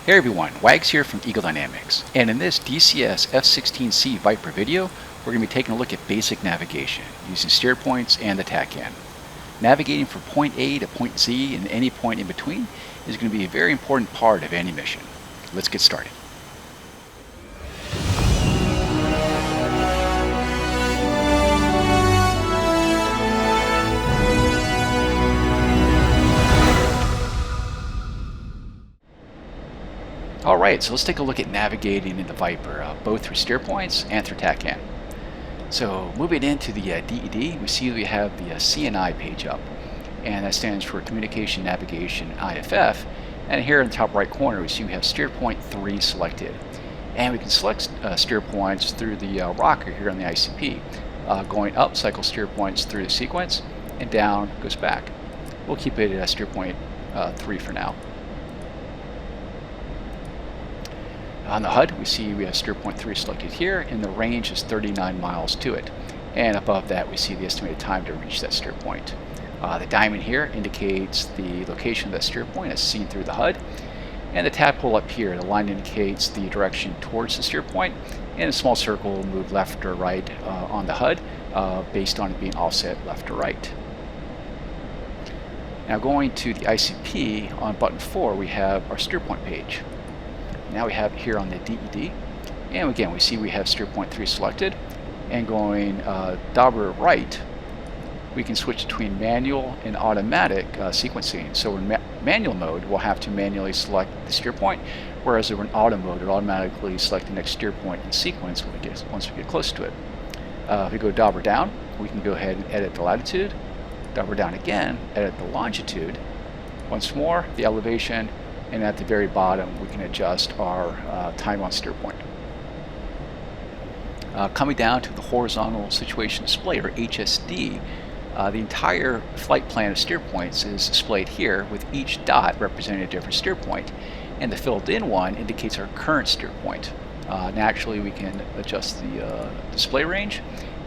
Hey everyone, Wags here from Eagle Dynamics, and in this DCS F-16C Viper video, we're going to be taking a look at basic navigation using steer points and the TACAN. Navigating from point A to point Z and any point in between is going to be a very important part of any mission. Let's get started. Alright, so let's take a look at navigating in the Viper, both through steer points and through TACAN. So moving into the DED, we see we have the CNI page up, and that stands for Communication Navigation IFF. And here in the top right corner, we see we have steer point 3 selected. And we can select steer points through the rocker here on the ICP. Going up, cycle steer points through the sequence, and down goes back. We'll keep it at steer point 3 for now. On the HUD, we see we have steer point 3 selected here, and the range is 39 miles to it. And above that, we see the estimated time to reach that steer point. The diamond here indicates the location of that steer point as seen through the HUD. And the tadpole up here, the line indicates the direction towards the steer point, and a small circle will move left or right on the HUD based on it being offset left or right. Now going to the ICP, on button 4, we have our steer point page. Now we have it here on the DED, and again we see we have steer point 3 selected, and going dauber right, we can switch between manual and automatic sequencing. So in manual mode, we'll have to manually select the steer point, whereas in auto mode, it'll automatically select the next steer point in sequence once we get close to it. If we go dauber down, we can go ahead and edit the latitude, dauber down again, edit the longitude, once more the elevation, and at the very bottom we can adjust our time on steer point. Coming down to the horizontal situation display, or HSD, the entire flight plan of steer points is displayed here, with each dot representing a different steer point, and the filled in one indicates our current steer point. Naturally we can adjust the display range,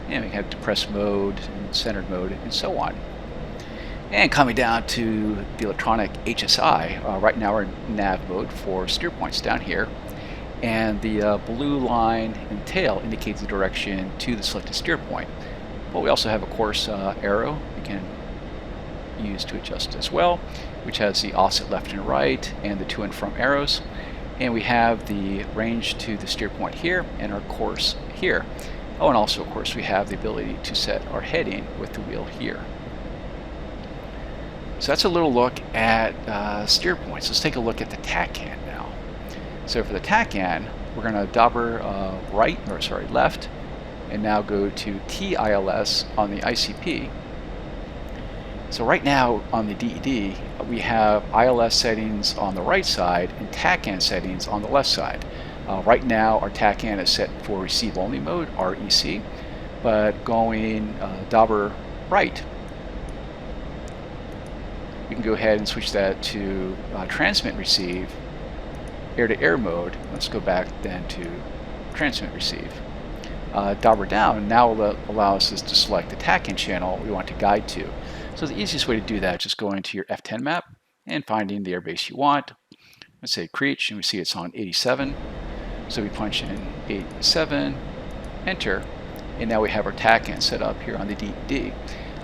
and we have depressed mode and centered mode and so on. And coming down to the electronic HSI, right now we're in nav mode for steer points down here, and the blue line and tail indicates the direction to the selected steer point. But we also have a course arrow we can use to adjust as well, which has the offset left and right and the to and from arrows. And we have the range to the steer point here and our course here. Oh, and also of course we have the ability to set our heading with the wheel here. So that's a little look at steer points. Let's take a look at the TACAN now. So for the TACAN, we're going to dauber left, and now go to TILS on the ICP. So right now on the DED, we have ILS settings on the right side and TACAN settings on the left side. Right now our TACAN is set for receive only mode, REC, but going dauber right, we can go ahead and switch that to transmit receive, air-to-air mode. Let's go back then to transmit receive. Dauber down now will allow us to select the TACAN channel we want to guide to. So the easiest way to do that is just going to your F10 map and finding the airbase you want. Let's say Creech, and we see it's on 87. So we punch in 87, enter, and now we have our TACAN set up here on the DED.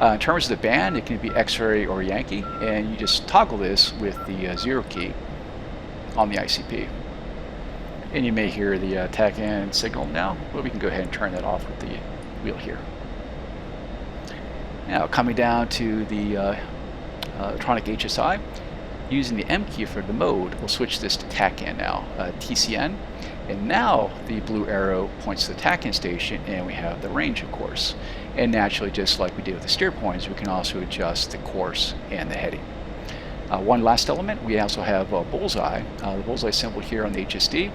In terms of the band, it can be X-ray or Yankee, and you just toggle this with the 0 key on the ICP. And you may hear the TACAN signal now, but we can go ahead and turn that off with the wheel here. Now coming down to the electronic HSI, using the M key for the mode, we'll switch this to TACAN now, TCN. And now the blue arrow points to the TACAN station, and we have the range, of course. And naturally, just like we did with the steer points, we can also adjust the course and the heading. One last element, we also have Bullseye, the Bullseye symbol here on the HSD,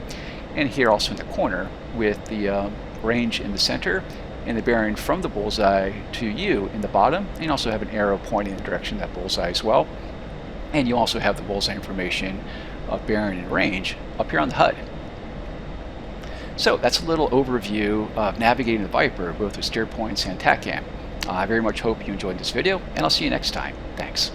and here also in the corner with the range in the center and the bearing from the Bullseye to you in the bottom. And you also have an arrow pointing in the direction of that Bullseye as well. And you also have the Bullseye information of bearing and range up here on the HUD. So that's a little overview of navigating the Viper, both with steer points and TACAN. I very much hope you enjoyed this video, and I'll see you next time. Thanks.